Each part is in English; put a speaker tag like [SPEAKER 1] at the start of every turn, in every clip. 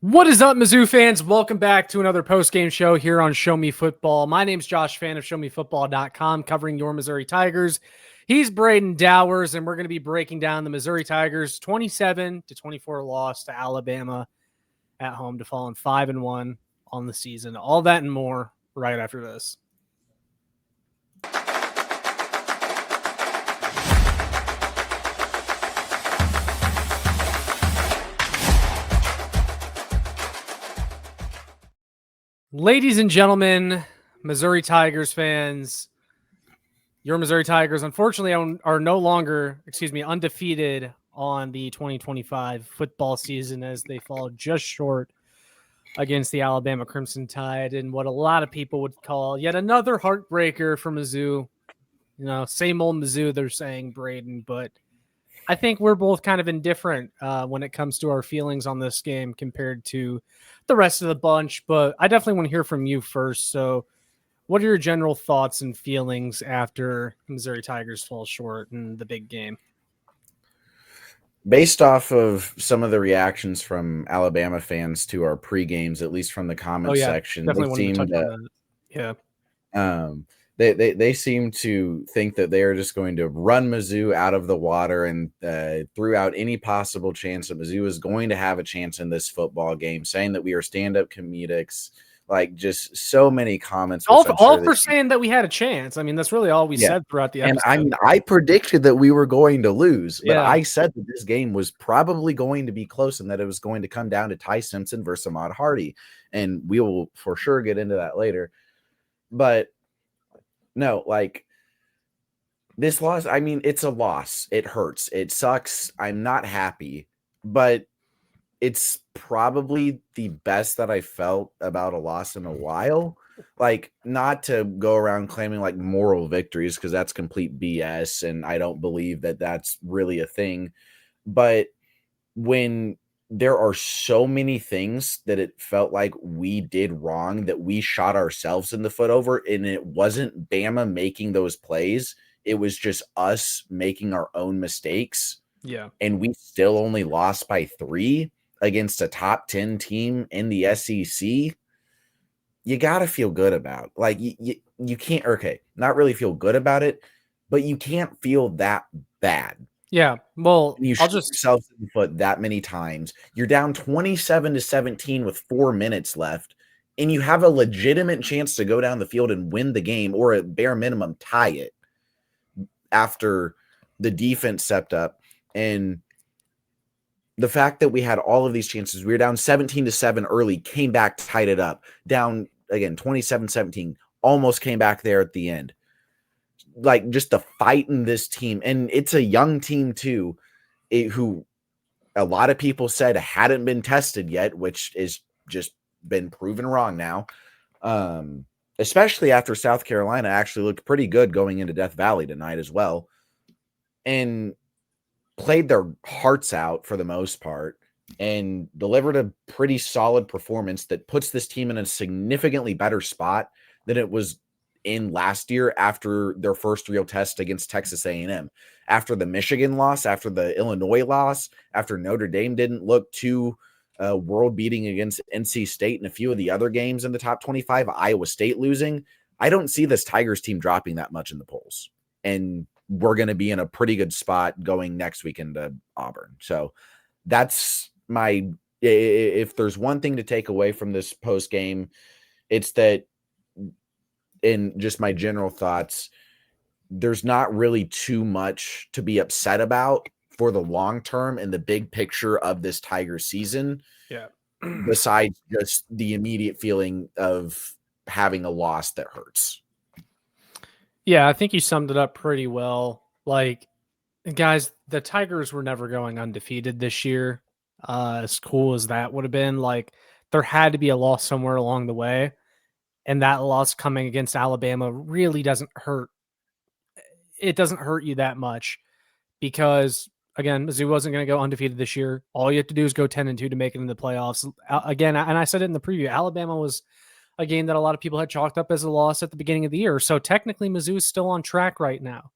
[SPEAKER 1] What is up, Mizzou fans? Welcome back to another post-game show here on Show Me Football. My name's Josh Fan of ShowMeFootball.com, covering your Missouri Tigers. He's Braden Dowers, and we're going to be breaking down the Missouri Tigers' 27-24 loss to Alabama at home to fall in 5-1 on the season. All that and more right after this. Ladies and gentlemen, Missouri Tigers fans, your Missouri Tigers unfortunately are no longer, undefeated on the 2025 football season as they fall just short against the Alabama Crimson Tide in what a lot of people would call yet another heartbreaker for Mizzou. You know, same old Mizzou, they're saying, Braden, but I think we're both kind of indifferent when it comes to our feelings on this game compared to the rest of the bunch. But I definitely want to hear from you first. So what are your general thoughts and feelings after Missouri Tigers fall short in the big game?
[SPEAKER 2] Based off of some of the reactions from Alabama fans to our pre-games, at least from the comments section,
[SPEAKER 1] definitely wanted to touch on that.
[SPEAKER 2] Yeah. They seem to think that they are just going to run Mizzou out of the water and threw out any possible chance that Mizzou is going to have a chance in this football game, saying that we are stand-up comedics. Like, just so many comments.
[SPEAKER 1] All for saying that we had a chance. I mean, that's really all we said throughout the episode.
[SPEAKER 2] And I mean, I predicted that we were going to lose, but I said that this game was probably going to be close and that it was going to come down to Ty Simpson versus Ahmad Hardy. And we will for sure get into that later. But no, like, this loss, I mean, it's a loss. It hurts. It sucks. I'm not happy, but it's probably the best that I felt about a loss in a while. Like, not to go around claiming like moral victories, because that's complete BS, and I don't believe that that's really a thing. But when there are so many things that it felt like we did wrong, that we shot ourselves in the foot over, and it wasn't Bama making those plays, it was just us making our own mistakes.
[SPEAKER 1] Yeah.
[SPEAKER 2] And we still only lost by 3 against a top 10 team in the SEC. You got to feel good about. Like, you can't, okay, not really feel good about it, but you can't feel that bad.
[SPEAKER 1] Yeah, well,
[SPEAKER 2] you shoot yourself in the foot that many times. You're down 27-17 with 4 minutes left, and you have a legitimate chance to go down the field and win the game, or at bare minimum tie it after the defense stepped up. And the fact that we had all of these chances, we were down 17-7 early, came back, tied it up, down again 27-17, almost came back there at the end. Like, just the fight in this team, and it's a young team too, who a lot of people said hadn't been tested yet, which is just been proven wrong now. Especially after South Carolina actually looked pretty good going into Death Valley tonight as well, and played their hearts out for the most part, and delivered a pretty solid performance that puts this team in a significantly better spot than it was in last year after their first real test against Texas A&M. After the Michigan loss, after the Illinois loss, after Notre Dame didn't look too world-beating against NC State and a few of the other games in the top 25, Iowa State losing, I don't see this Tigers team dropping that much in the polls. And we're going to be in a pretty good spot going next week into Auburn. So that's my, if there's one thing to take away from this post game, it's that, in just my general thoughts, there's not really too much to be upset about for the long term and the big picture of this Tiger season.
[SPEAKER 1] Yeah.
[SPEAKER 2] Besides just the immediate feeling of having a loss that hurts.
[SPEAKER 1] Yeah, I think you summed it up pretty well. Like, guys, the Tigers were never going undefeated this year. As cool as that would have been, like, there had to be a loss somewhere along the way. And that loss coming against Alabama really doesn't hurt. It doesn't hurt you that much because, again, Mizzou wasn't going to go undefeated this year. All you have to do is go 10-2 to make it into the playoffs. Again, and I said it in the preview, Alabama was a game that a lot of people had chalked up as a loss at the beginning of the year. So technically, Mizzou is still on track right now.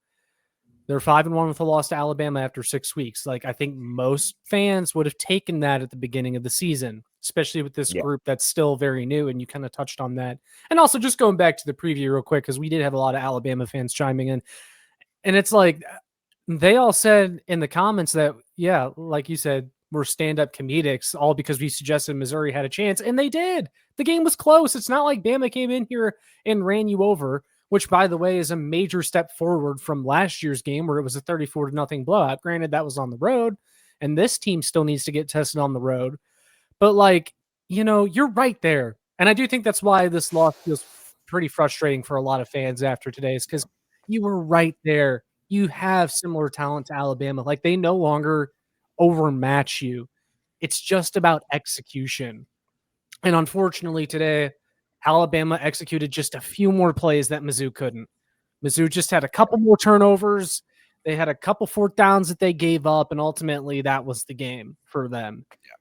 [SPEAKER 1] They're 5-1 with a loss to Alabama after 6 weeks. Like, I think most fans would have taken that at the beginning of the season, especially with this
[SPEAKER 2] Yeah.
[SPEAKER 1] group that's still very new. And you kind of touched on that. And also just going back to the preview real quick, because we did have a lot of Alabama fans chiming in. And it's like, they all said in the comments that, yeah, like you said, we're stand-up comedics, all because we suggested Missouri had a chance, and they did. The game was close. It's not like Bama came in here and ran you over, which, by the way, is a major step forward from last year's game where it was a 34-0 blowout. Granted, that was on the road, and this team still needs to get tested on the road. But, like, you're right there. And I do think that's why this loss feels pretty frustrating for a lot of fans after today, is because you were right there. You have similar talent to Alabama. Like, they no longer overmatch you. It's just about execution. And unfortunately today, Alabama executed just a few more plays that Mizzou couldn't. Mizzou just had a couple more turnovers. They had a couple fourth downs that they gave up, and ultimately that was the game for them.
[SPEAKER 2] Yeah.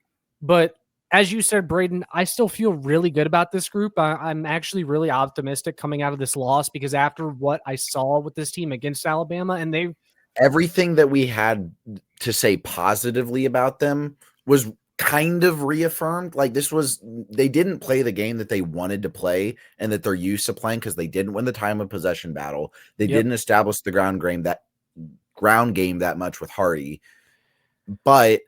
[SPEAKER 1] But as you said, Braden, I still feel really good about this group. I'm actually really optimistic coming out of this loss, because after what I saw with this team against Alabama, and
[SPEAKER 2] everything that we had to say positively about them was kind of reaffirmed. Like, they didn't play the game that they wanted to play and that they're used to playing, because they didn't win the time of possession battle. They didn't establish the ground game that much with Hardy. But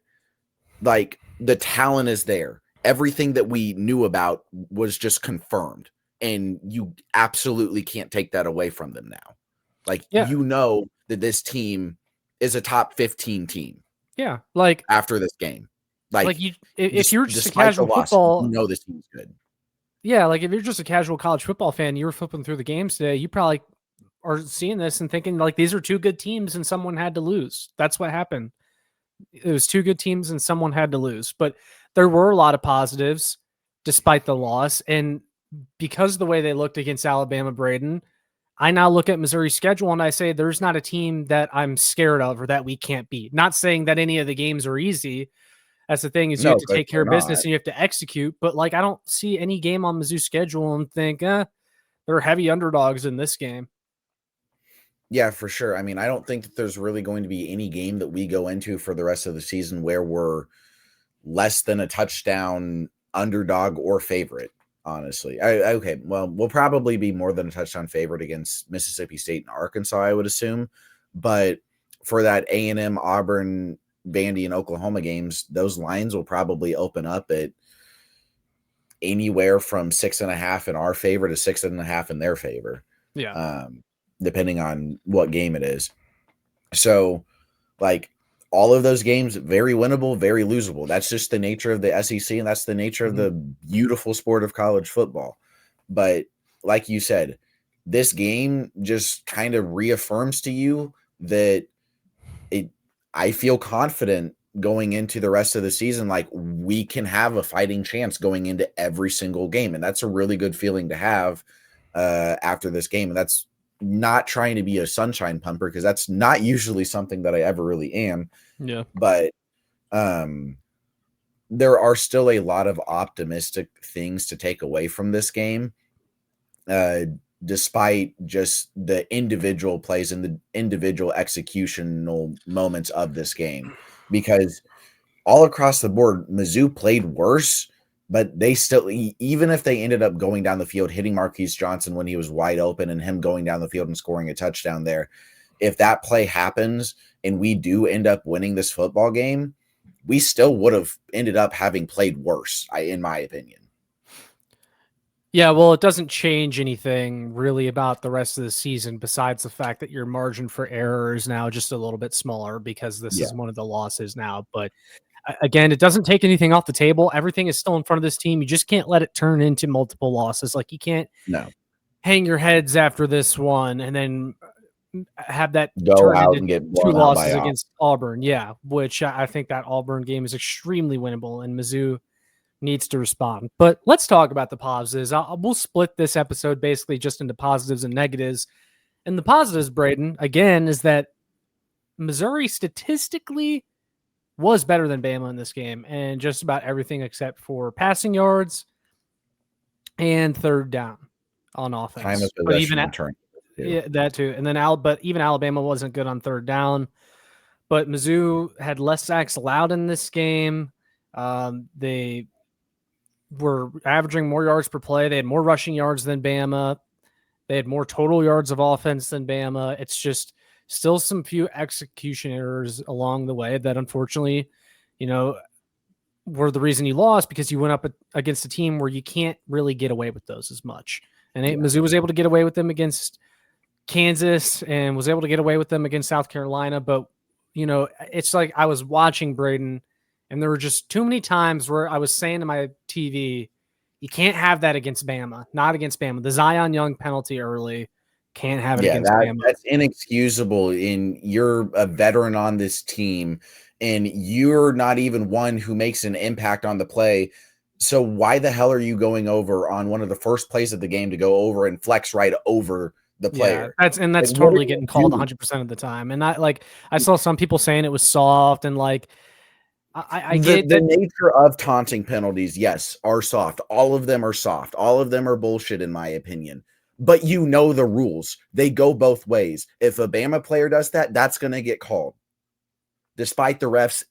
[SPEAKER 2] like, the talent is there. Everything that we knew about was just confirmed, and you absolutely can't take that away from them now. Like, that this team is a top 15 team.
[SPEAKER 1] Yeah, like
[SPEAKER 2] after this game,
[SPEAKER 1] if you're just a casual football,
[SPEAKER 2] this team's good.
[SPEAKER 1] Yeah, like if you're just a casual college football fan, you were flipping through the games today, you probably are seeing this and thinking like these are two good teams and someone had to lose. That's what happened. It was two good teams and someone had to lose. But there were a lot of positives despite the loss. And because of the way they looked against Alabama, Braden, I now look at Missouri's schedule and I say there's not a team that I'm scared of or that we can't beat. Not saying that any of the games are easy. That's the thing, is you have to take care of business and you have to execute. But like, I don't see any game on Mizzou's schedule and think, they're heavy underdogs in this game.
[SPEAKER 2] Yeah, for sure. I mean, I don't think that there's really going to be any game that we go into for the rest of the season where we're less than a touchdown underdog or favorite, honestly. Okay, well, we'll probably be more than a touchdown favorite against Mississippi State and Arkansas, I would assume. But for that A&M, Auburn, Vandy, and Oklahoma games, those lines will probably open up at anywhere from 6.5 in our favor to 6.5 in their favor.
[SPEAKER 1] Yeah.
[SPEAKER 2] Depending on what game it is. So, like, all of those games, very winnable, very losable. That's just the nature of the SEC, and that's the nature of the beautiful sport of college football. But like you said, this game just kind of reaffirms to you that I feel confident going into the rest of the season. Like, we can have a fighting chance going into every single game. And that's a really good feeling to have after this game. And that's not trying to be a sunshine pumper, because that's not usually something that I ever really am.
[SPEAKER 1] Yeah.
[SPEAKER 2] But there are still a lot of optimistic things to take away from this game, despite just the individual plays and the individual executional moments of this game. Because all across the board, Mizzou played worse, but they still, even if they ended up going down the field, hitting Marquise Johnson when he was wide open and him going down the field and scoring a touchdown there, if that play happens and we do end up winning this football game, we still would have ended up having played worse, in my opinion.
[SPEAKER 1] Yeah, well, it doesn't change anything really about the rest of the season besides the fact that your margin for error is now just a little bit smaller because this is one of the losses now. But again, it doesn't take anything off the table. Everything is still in front of this team. You just can't let it turn into multiple losses. Like, you can't hang your heads after this one and then have that turn
[SPEAKER 2] out
[SPEAKER 1] into
[SPEAKER 2] and get
[SPEAKER 1] 2 losses against Auburn. Yeah, which I think that Auburn game is extremely winnable, and Mizzou needs to respond. But let's talk about the positives. We'll split this episode basically just into positives and negatives. And the positives, Braden, again, is that Missouri statistically was better than Bama in this game, and just about everything except for passing yards and third down on offense.
[SPEAKER 2] Time of possession and turn. too.
[SPEAKER 1] Yeah, that too. And then but even Alabama wasn't good on third down. But Mizzou had less sacks allowed in this game. They were averaging more yards per play. They had more rushing yards than Bama. They had more total yards of offense than Bama. It's just still some few execution errors along the way that unfortunately, were the reason you lost, because you went up against a team where you can't really get away with those as much. And Mizzou was able to get away with them against Kansas and was able to get away with them against South Carolina. But, it's like I was watching Braden, and there were just too many times where I was saying to my TV, you can't have that against Bama, not against Bama. The Zion Young penalty early, can't have it against Bama.
[SPEAKER 2] That's inexcusable. You're a veteran on this team, and you're not even one who makes an impact on the play. So why the hell are you going over on one of the first plays of the game to go over and flex right over the player?
[SPEAKER 1] Yeah, that's totally getting called 100% of the time. And I saw some people saying it was soft, and I get
[SPEAKER 2] the nature of taunting penalties, yes, are soft. All of them are soft. All of them are bullshit, in my opinion. But the rules. They go both ways. If a Bama player does that, that's going to get called. Despite the refs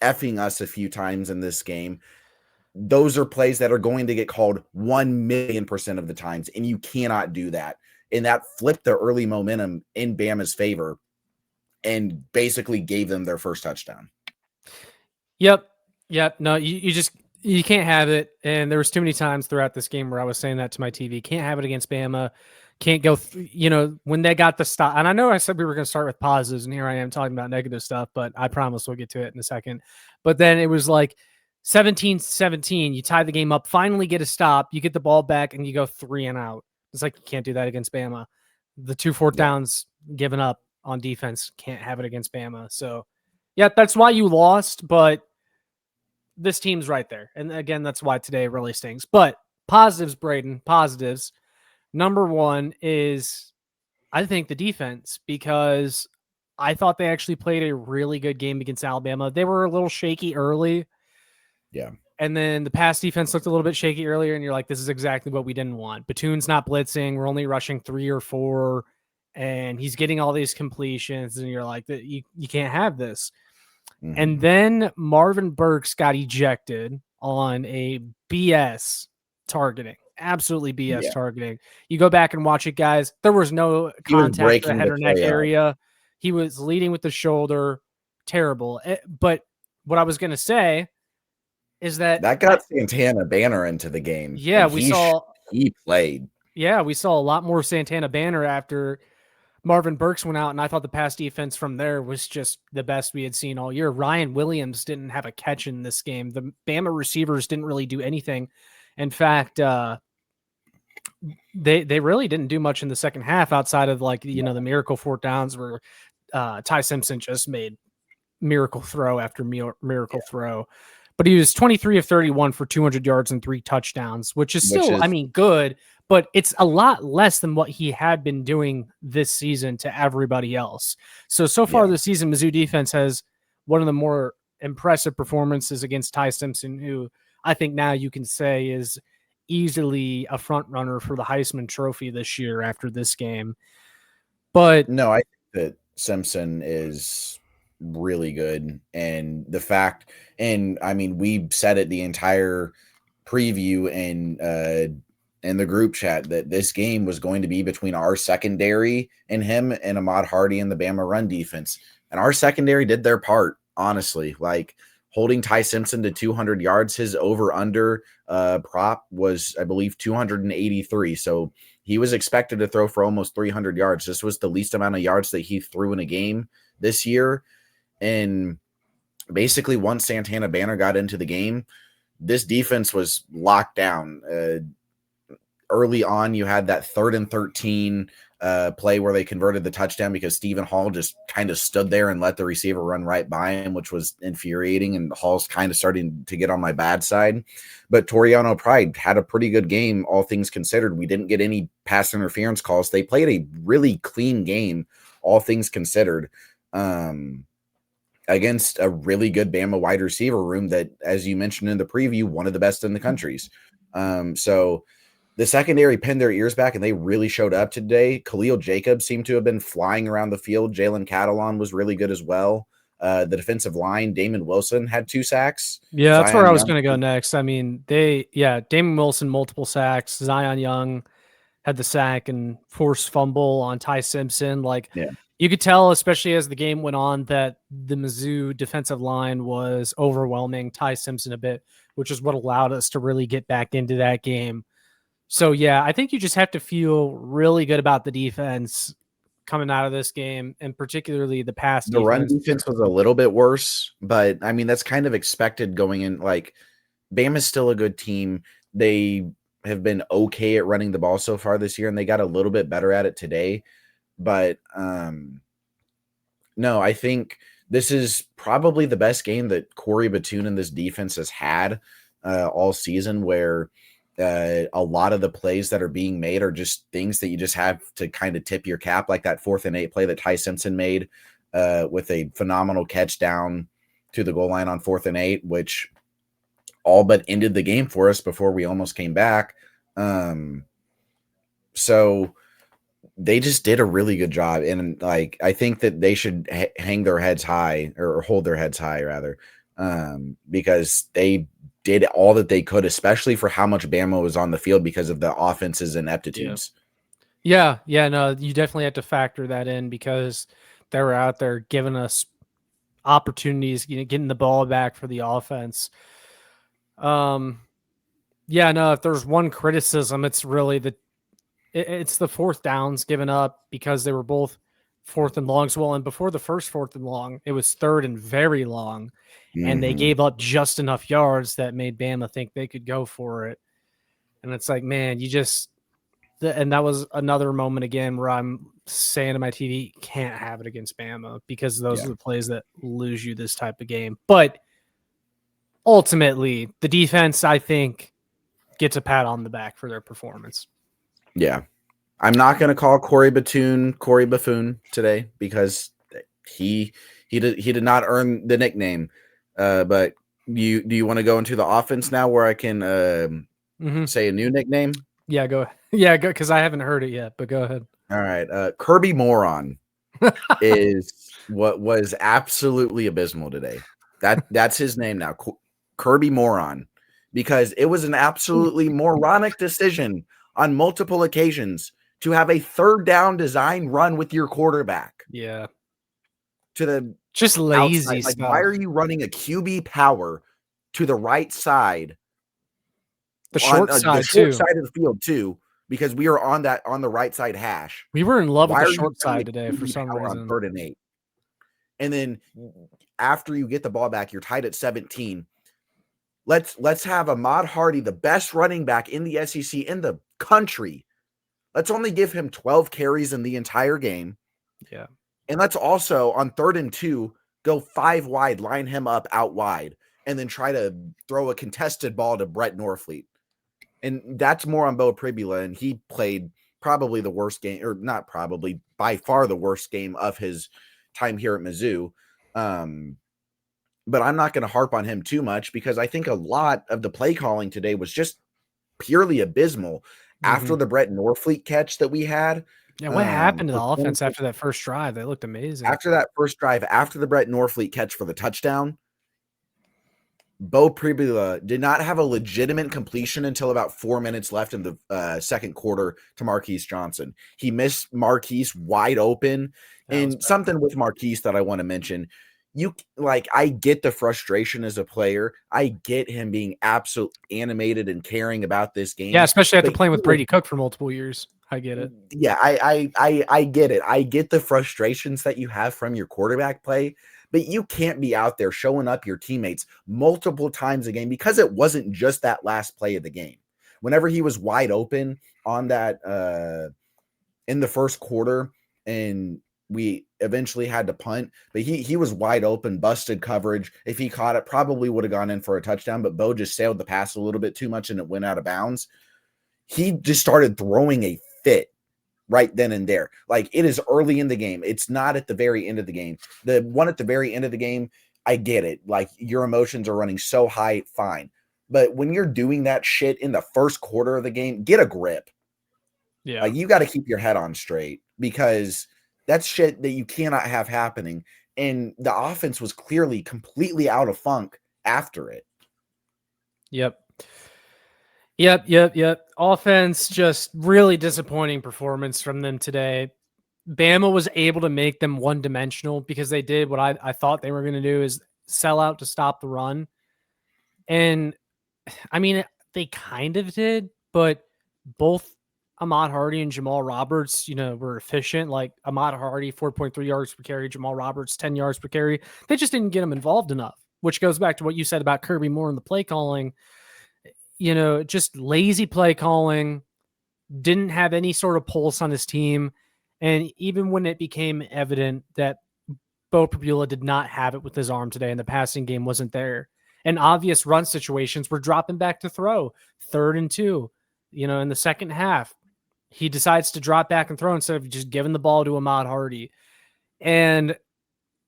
[SPEAKER 2] effing us a few times in this game, those are plays that are going to get called 1,000,000% of the times, and you cannot do that. And that flipped the early momentum in Bama's favor and basically gave them their first touchdown.
[SPEAKER 1] Yep. No, you can't have it. And there was too many times throughout this game where I was saying that to my TV. Can't have it against Bama. Can't go, when they got the stop. And I know I said we were going to start with positives, and here I am talking about negative stuff, but I promise we'll get to it in a second. But then it was like 17-17. You tie the game up, finally get a stop. You get the ball back, and you go 3 and out. It's like you can't do that against Bama. The 2 fourth downs given up on defense, can't have it against Bama. So, yeah, that's why you lost, but this team's right there. And again, that's why today really stings. But positives, Braden, positives. Number one is, I think, the defense, because I thought they actually played a really good game against Alabama. They were a little shaky early.
[SPEAKER 2] Yeah.
[SPEAKER 1] And then the pass defense looked a little bit shaky earlier, and you're like, this is exactly what we didn't want. Batoon's not blitzing. We're only rushing 3 or 4, and he's getting all these completions, and you're like, you can't have this. Mm-hmm. And then Marvin Burks got ejected on a BS targeting. Absolutely BS targeting. You go back and watch it, guys. There was no contact in the head or neck area. He was leading with the shoulder. Terrible. But what I was going to say is that
[SPEAKER 2] got Santana Banner into the game.
[SPEAKER 1] Yeah,
[SPEAKER 2] he played.
[SPEAKER 1] Yeah, we saw a lot more Santana Banner after Marvin Burks went out, and I thought the pass defense from there was just the best we had seen all year. Ryan Williams didn't have a catch in this game. The Bama receivers didn't really do anything. In fact, they really didn't do much in the second half outside of the miracle 4th downs where Ty Simpson just made miracle throw after miracle throw. But he was 23 of 31 for 200 yards and 3 touchdowns, which is still, good, but it's a lot less than what he had been doing this season to everybody else. So far this season, Mizzou defense has one of the more impressive performances against Ty Simpson, who I think now you can say is easily a front runner for the Heisman Trophy this year after this game. But
[SPEAKER 2] no, I think that Simpson is really good, and the fact, and I mean, we said it the entire preview and the group chat that this game was going to be between our secondary and him and Ahmad Hardy and the Bama run defense, and our secondary did their part, honestly. Like holding Ty Simpson to 200 yards, his over under prop was, I believe, 283. So he was expected to throw for almost 300 yards. This was the least amount of yards that he threw in a game this year. And basically, once Santana Banner got into the game, this defense was locked down. Early on, you had that 3rd and 13 play where they converted the touchdown because Stephen Hall just kind of stood there and let the receiver run right by him, which was infuriating. And Hall's kind of starting to get on my bad side. But Toriano Pride had a pretty good game, all things considered. We didn't get any pass interference calls. They played a really clean game, all things considered. Against a really good Bama wide receiver room that, as you mentioned in the preview, one of the best in the countries. So the secondary pinned their ears back, and they really showed up today. Khalil Jacobs seemed to have been flying around the field. Jalen Catalon was really good as well. The defensive line, Damon Wilson had 2 sacks.
[SPEAKER 1] Yeah, that's where
[SPEAKER 2] Zion
[SPEAKER 1] I was
[SPEAKER 2] Young,
[SPEAKER 1] going to go next. I mean, Damon Wilson, multiple sacks. Zion Young had the sack and forced fumble on Ty Simpson. Like,
[SPEAKER 2] yeah,
[SPEAKER 1] you could tell, especially as the game went on, that the Mizzou defensive line was overwhelming Ty Simpson a bit, which is what allowed us to really get back into that game. So, yeah, I think you just have to feel really good about the defense coming out of this game, and particularly the pass
[SPEAKER 2] the run
[SPEAKER 1] defense.
[SPEAKER 2] defense was a little bit worse, but I mean, that's kind of expected going in. Like, Bama's still a good team. They have been okay at running the ball so far this year, and they got a little bit better at it today. But no, I think this is probably the best game that Corey Batoon and this defense has had all season, where a lot of the plays that are being made are just things that you just have to kind of tip your cap, like that 4th and 8 play that Ty Simpson made with a phenomenal catch down to the goal line on 4th and 8, which all but ended the game for us before we almost came back. So they just did a really good job. And like, I think that they should hang their heads high, or hold their heads high rather, because they did all that they could, especially for how much Bama was on the field because of the offense's ineptitudes.
[SPEAKER 1] Yeah, no, you definitely have to factor that in, because they were out there giving us opportunities, getting the ball back for the offense. Yeah, no, if there's one criticism, it's really it's the 4th downs given up, because they were both 4th and longs. Well, and before the first 4th and long, it was 3rd and very long, and they gave up just enough yards that made Bama think they could go for it. And it's like, man, and that was another moment again where I'm saying to my TV, can't have it against Bama, because those are the plays that lose you this type of game. But ultimately, the defense, I think, gets a pat on the back for their performance.
[SPEAKER 2] Yeah. I'm not going to call Corey Buffoon today, because he did not earn the nickname. But do you want to go into the offense now, where I can say a new nickname?
[SPEAKER 1] Yeah, go. Yeah, go, because I haven't heard it yet, but go ahead.
[SPEAKER 2] All right. Kirby Moron is what was absolutely abysmal today. That's his name now, Kirby Moron, because it was an absolutely moronic decision on multiple occasions to have a 3rd down design run with your quarterback.
[SPEAKER 1] Yeah.
[SPEAKER 2] To the
[SPEAKER 1] just lazy
[SPEAKER 2] outside. Like,
[SPEAKER 1] stuff.
[SPEAKER 2] why are you running a QB power to the right side?
[SPEAKER 1] The short side too.
[SPEAKER 2] Side of the field too, because we are on the right side hash.
[SPEAKER 1] We were in love with the short side today for some reason.
[SPEAKER 2] On 3rd and 8. And then after you get the ball back, you're tied at 17. Let's have Ahmad Hardy, the best running back in the SEC in the country. Let's only give him 12 carries in the entire game.
[SPEAKER 1] Yeah.
[SPEAKER 2] And let's also, on 3rd and 2, go 5 wide, line him up out wide, and then try to throw a contested ball to Brett Norfleet. And that's more on Bo Pribula, and he played probably the worst game, or not probably, by far the worst game of his time here at Mizzou. But I'm not going to harp on him too much, because I think a lot of the play calling today was just purely abysmal. After the Brett Norfleet catch that we had.
[SPEAKER 1] Yeah, what happened to the offense after that first drive? They looked amazing.
[SPEAKER 2] After that first drive, after the Brett Norfleet catch for the touchdown, Bo Pribula did not have a legitimate completion until about 4 minutes left in the second quarter to Marquise Johnson. He missed Marquise wide open. And something with Marquise that I want to mention, I get the frustration as a player. I get him being absolutely animated and caring about this game.
[SPEAKER 1] Yeah, especially after playing with Brady Cook for multiple years. I get it.
[SPEAKER 2] Yeah, I get it. I get the frustrations that you have from your quarterback play, but you can't be out there showing up your teammates multiple times a game, because it wasn't just that last play of the game. Whenever he was wide open on that in the first quarter, and we eventually had to punt, but he was wide open, busted coverage. If he caught it, probably would have gone in for a touchdown, but Bo just sailed the pass a little bit too much and it went out of bounds. He just started throwing a fit right then and there. Like, it is early in the game. It's not at the very end of the game. The one at the very end of the game, I get it. Like, your emotions are running so high, fine. But when you're doing that shit in the first quarter of the game, get a grip.
[SPEAKER 1] Yeah.
[SPEAKER 2] Like, you got to keep your head on straight, because that's shit that you cannot have happening. And the offense was clearly completely out of funk after it.
[SPEAKER 1] Yep. Offense, just really disappointing performance from them today. Bama was able to make them one-dimensional because they did what I thought they were going to do, is sell out to stop the run. And I mean, they kind of did, but both Ahmad Hardy and Jamal Roberts, were efficient. Like Ahmad Hardy, 4.3 yards per carry, Jamal Roberts, 10 yards per carry. They just didn't get them involved enough, which goes back to what you said about Kirby Moore and the play calling. Just lazy play calling, didn't have any sort of pulse on his team. And even when it became evident that Bo Prabula did not have it with his arm today and the passing game wasn't there, and obvious run situations were dropping back to throw, 3rd and 2, in the second half, he decides to drop back and throw instead of just giving the ball to Ahmad Hardy. And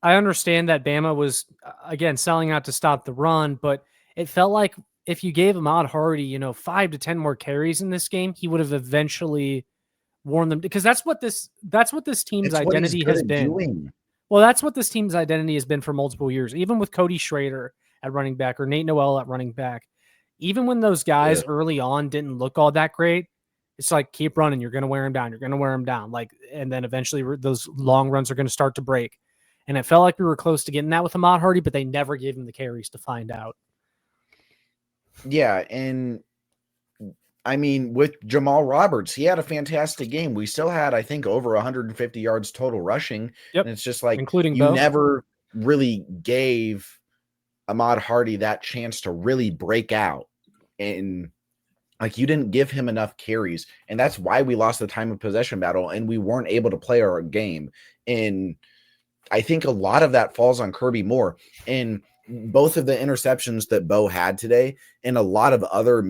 [SPEAKER 1] I understand that Bama was, again, selling out to stop the run, but it felt like if you gave Ahmad Hardy, 5 to 10 more carries in this game, he would have eventually worn them, because that's what this team's identity has been.
[SPEAKER 2] Doing.
[SPEAKER 1] Well, that's what this team's identity has been for multiple years, even with Cody Schrader at running back or Nate Noel at running back. Even when those guys early on didn't look all that great, it's like, keep running. You're going to wear him down. You're going to wear him down. And then eventually those long runs are going to start to break. And it felt like we were close to getting that with Ahmad Hardy, but they never gave him the carries to find out.
[SPEAKER 2] Yeah, and I mean, with Jamal Roberts, he had a fantastic game. We still had, I think, over 150 yards total rushing.
[SPEAKER 1] Yep.
[SPEAKER 2] And it's just like,
[SPEAKER 1] including
[SPEAKER 2] you
[SPEAKER 1] Bo.
[SPEAKER 2] never really gave Ahmad Hardy that chance to really break out. And like, you didn't give him enough carries. And that's why we lost the time of possession battle and we weren't able to play our game. And I think a lot of that falls on Kirby Moore. And both of the interceptions that Bo had today and a lot of other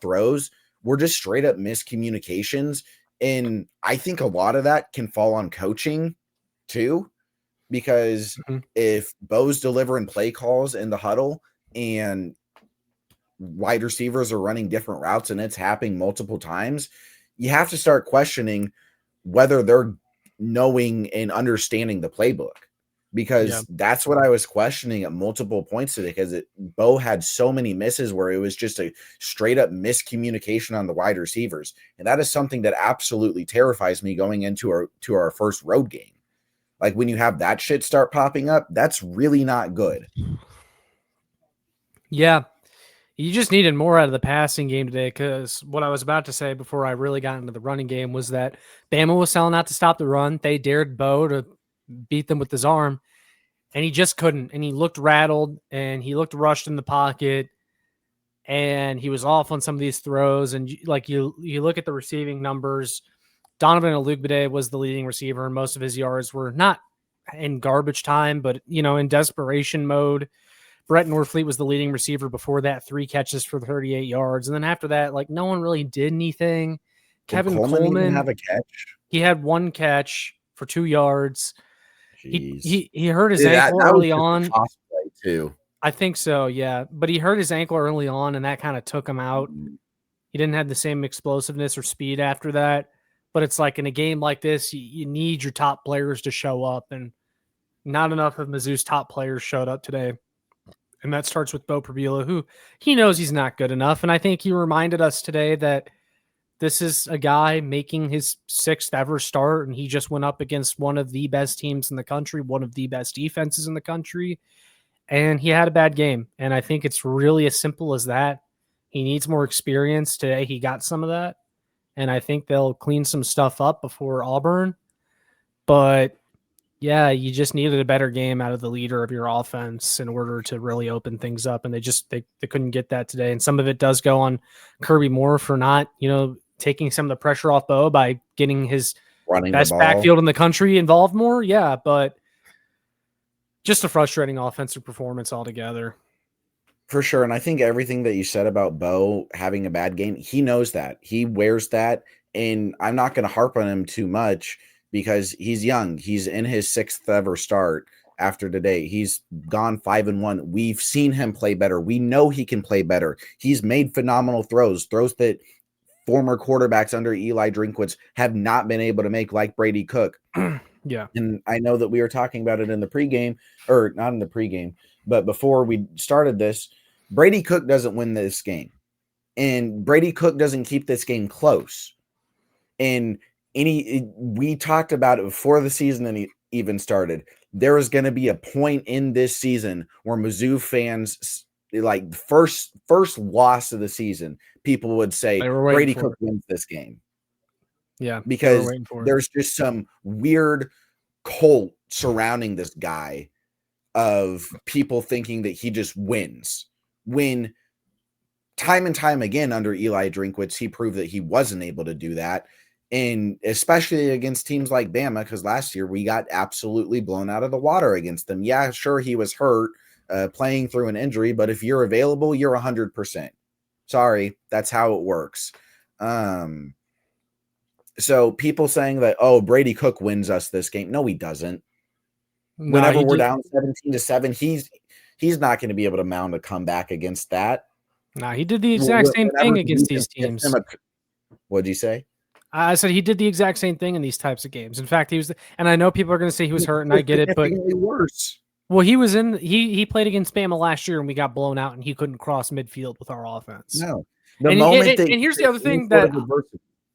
[SPEAKER 2] throws were just straight up miscommunications. And I think a lot of that can fall on coaching too, because if Bo's delivering play calls in the huddle and wide receivers are running different routes and it's happening multiple times, you have to start questioning whether they're knowing and understanding the playbook. Because that's what I was questioning at multiple points today, because Bo had so many misses where it was just a straight up miscommunication on the wide receivers. And that is something that absolutely terrifies me going into our first road game. Like, when you have that shit start popping up, that's really not good.
[SPEAKER 1] Yeah. You just needed more out of the passing game today, because what I was about to say before I really got into the running game was that Bama was selling out to stop the run. They dared Bo to beat them with his arm, and he just couldn't. And he looked rattled, and he looked rushed in the pocket, and he was off on some of these throws. And like, you look at the receiving numbers, Donovan Olugbide was the leading receiver, and most of his yards were not in garbage time, but in desperation mode. Brett Norfleet was the leading receiver before that, 3 catches for 38 yards. And then after that, like, no one really did anything. Kevin Coleman
[SPEAKER 2] even have a catch?
[SPEAKER 1] He had 1 catch for 2 yards. He hurt his ankle
[SPEAKER 2] that
[SPEAKER 1] early
[SPEAKER 2] was
[SPEAKER 1] on.
[SPEAKER 2] A toss play too.
[SPEAKER 1] I think so, yeah. But he hurt his ankle early on, and that kind of took him out. He didn't have the same explosiveness or speed after that. But it's like, in a game like this, you need your top players to show up, and not enough of Mizzou's top players showed up today. And that starts with Bo Prabula, who he knows he's not good enough. And I think he reminded us today that this is a guy making his 6th ever start, and he just went up against one of the best teams in the country, one of the best defenses in the country, and he had a bad game. And I think it's really as simple as that. He needs more experience. Today he got some of that, and I think they'll clean some stuff up before Auburn. But yeah, you just needed a better game out of the leader of your offense in order to really open things up. And they couldn't get that today. And some of it does go on Kirby Moore for not, taking some of the pressure off Bo by getting his best backfield in the country involved more. Yeah, but just a frustrating offensive performance altogether.
[SPEAKER 2] For sure. And I think everything that you said about Bo having a bad game, he knows that. He wears that. And I'm not going to harp on him too much, because he's young. He's in his 6th ever start. after today. He's gone 5-1. We've seen him play better. We know he can play better. He's made phenomenal throws that former quarterbacks under Eli Drinkwitz have not been able to make, like Brady Cook.
[SPEAKER 1] Yeah.
[SPEAKER 2] And I know that we were talking about it in the pregame, or not in the pregame, but before we started this, Brady Cook doesn't win this game. And Brady Cook doesn't keep this game close. And we talked about it before the season even started. There was going to be a point in this season where Mizzou fans, like first loss of the season, people would say Brady Cook wins this game.
[SPEAKER 1] Yeah,
[SPEAKER 2] because there's just some weird cult surrounding this guy of people thinking that he just wins. When time and time again under Eli Drinkwitz, he proved that he wasn't able to do that. And especially against teams like Bama, because last year we got absolutely blown out of the water against them. Yeah, sure, he was hurt playing through an injury, but if you're available, you're 100%. Sorry, that's how it works. So people saying that, oh, Brady Cook wins us this game. No, he doesn't. Whenever we're down 17-7, he's not going to be able to mount a comeback against that.
[SPEAKER 1] No, he did the exact same thing against these teams.
[SPEAKER 2] What'd you say?
[SPEAKER 1] I said he did the exact same thing in these types of games. In fact, and I know people are going to say he was hurt, and I get it, but
[SPEAKER 2] worse.
[SPEAKER 1] Well, he played against Bama last year, and we got blown out, and he couldn't cross midfield with our offense.
[SPEAKER 2] No,
[SPEAKER 1] and here's the other thing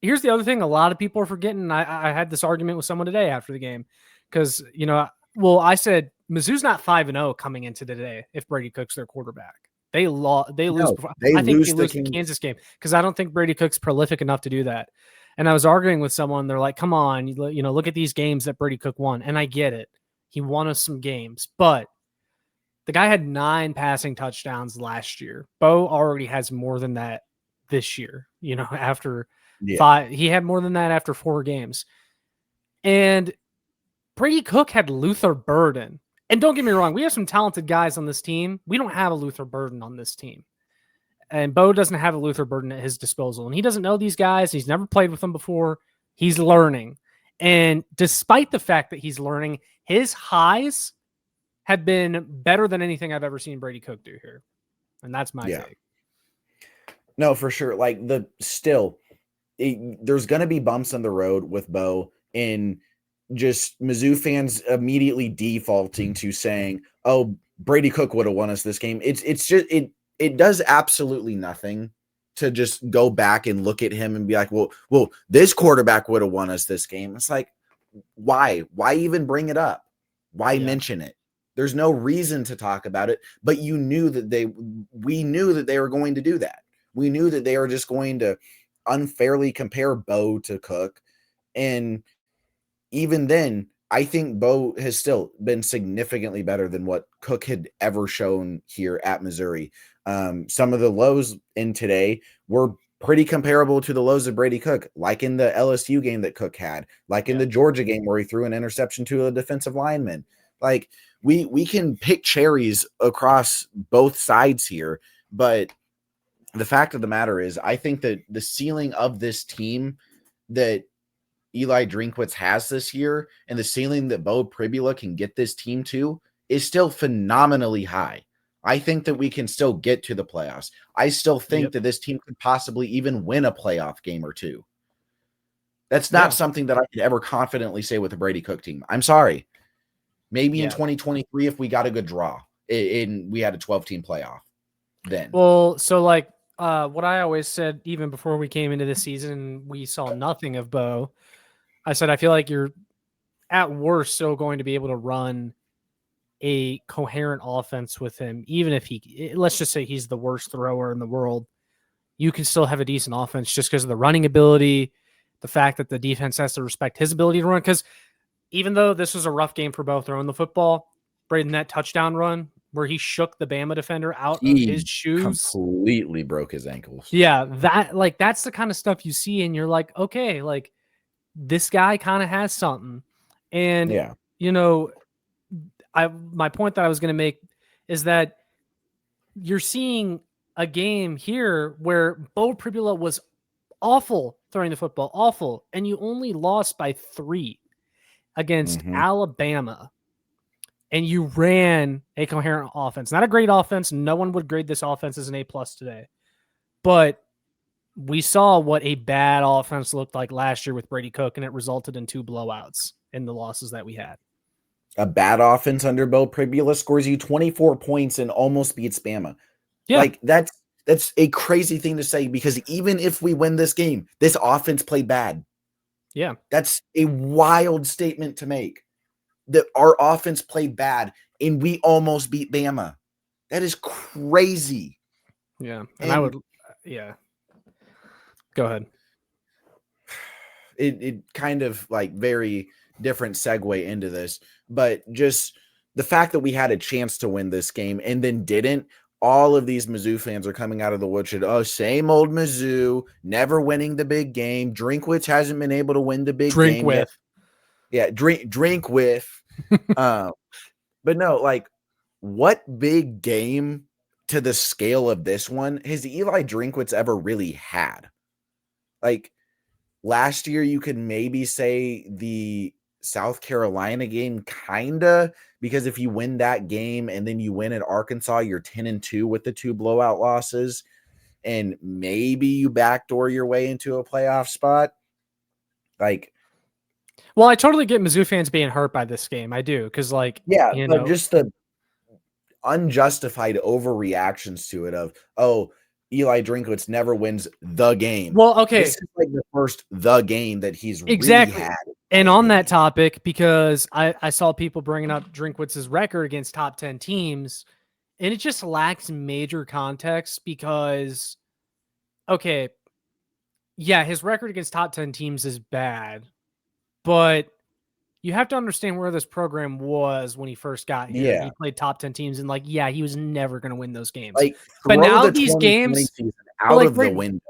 [SPEAKER 1] here's the other thing a lot of people are forgetting. I had this argument with someone today after the game because I said Mizzou's not 5-0 coming into today if Brady Cook's their quarterback. They lose. I think they lose the Kansas game because I don't think Brady Cook's prolific enough to do that. And I was arguing with someone. They're like, "Come on, look at these games that Brady Cook won." And I get it. He won us some games, but the guy had 9 passing touchdowns last year. Bo already has more than that this year. After 5, he had more than that after 4 games. And Brady Cook had Luther Burden. And don't get me wrong, we have some talented guys on this team. We don't have a Luther Burden on this team. And Bo doesn't have a Luther Burden at his disposal. And he doesn't know these guys. He's never played with them before. He's learning. And despite the fact that he's learning, his highs have been better than anything I've ever seen Brady Cook do here. And that's my take.
[SPEAKER 2] No, for sure. Like there's going to be bumps on the road with Bo, and just Mizzou fans immediately defaulting to saying, oh, Brady Cook would have won us this game. It's just, it does absolutely nothing to just go back and look at him and be like, well, this quarterback would have won us this game. It's like, why even bring it up? Why mention it? There's no reason to talk about it, but we knew that they were going to do that. We knew that they were just going to unfairly compare Bo to Cook. And even then, I think Bo has still been significantly better than what Cook had ever shown here at Missouri. Some of the lows in today were pretty comparable to the lows of Brady Cook, like in the LSU game that Cook had, like in the Georgia game where he threw an interception to a defensive lineman. Like we can pick cherries across both sides here, but the fact of the matter is, I think that the ceiling of this team that Eli Drinkwitz has this year and the ceiling that Bo Pribula can get this team to is still phenomenally high. I think that we can still get to the playoffs. I still think that this team could possibly even win a playoff game or two. That's not something that I could ever confidently say with the Brady Cook team. I'm sorry. Maybe in 2023, if we got a good draw and we had a 12-team playoff then.
[SPEAKER 1] Well, so like what I always said, even before we came into the season, we saw nothing of Bo. I said, I feel like you're at worst still going to be able to run a coherent offense with him. Even if let's just say he's the worst thrower in the world, you can still have a decent offense just because of the running ability, the fact that the defense has to respect his ability to run. Because even though this was a rough game for Bo throwing the football, Braden, that touchdown run where he shook the Bama defender out of his shoes,
[SPEAKER 2] completely broke his ankles.
[SPEAKER 1] Yeah, that's the kind of stuff you see, and you're like, okay, like this guy kind of has something. And my point that I was going to make is that you're seeing a game here where Bo Pribula was awful throwing the football, awful, and you only lost by 3 against Alabama. and you ran a coherent offense. Not a great offense. No one would grade this offense as an A+ today. But we saw what a bad offense looked like last year with Brady Cook, and it resulted in 2 blowouts in the losses that we had.
[SPEAKER 2] A bad offense under Bo Pribula scores you 24 points and almost beats Bama.
[SPEAKER 1] Yeah.
[SPEAKER 2] Like, that's a crazy thing to say, because even if we win this game, this offense played bad.
[SPEAKER 1] Yeah.
[SPEAKER 2] That's a wild statement to make, that our offense played bad and we almost beat Bama. That is crazy.
[SPEAKER 1] Yeah. And I would, yeah. Go ahead.
[SPEAKER 2] It kind of like very different segue into this, but just the fact that we had a chance to win this game and then didn't. All of these Mizzou fans are coming out of the woodshed. Oh, same old Mizzou, never winning the big game. Drinkwitz hasn't been able to win the big game yet. Yeah, drink with. But no, like, what big game to the scale of this one has Eli Drinkwitz ever really had? Like, last year, you could maybe say the South Carolina game, kinda, because if you win that game and then you win at Arkansas, you're 10-2 with the 2 blowout losses, and maybe you backdoor your way into a playoff spot. Like,
[SPEAKER 1] well, I totally get Mizzou fans being hurt by this game. I do, because like,
[SPEAKER 2] yeah, but just the unjustified overreactions to it of, oh, Eli Drinkwitz never wins the game.
[SPEAKER 1] Well, okay.
[SPEAKER 2] This is like the first the game that he's
[SPEAKER 1] exactly
[SPEAKER 2] really had.
[SPEAKER 1] And on that topic, because I saw people bringing up Drinkwitz's record against top 10 teams, and it just lacks major context because, okay, yeah, his record against top 10 teams is bad, but you have to understand where this program was when he first got here.
[SPEAKER 2] Yeah.
[SPEAKER 1] He played top 10 teams, and like, yeah, he was never going to win those games.
[SPEAKER 2] Like,
[SPEAKER 1] but now these games
[SPEAKER 2] out like, of the window.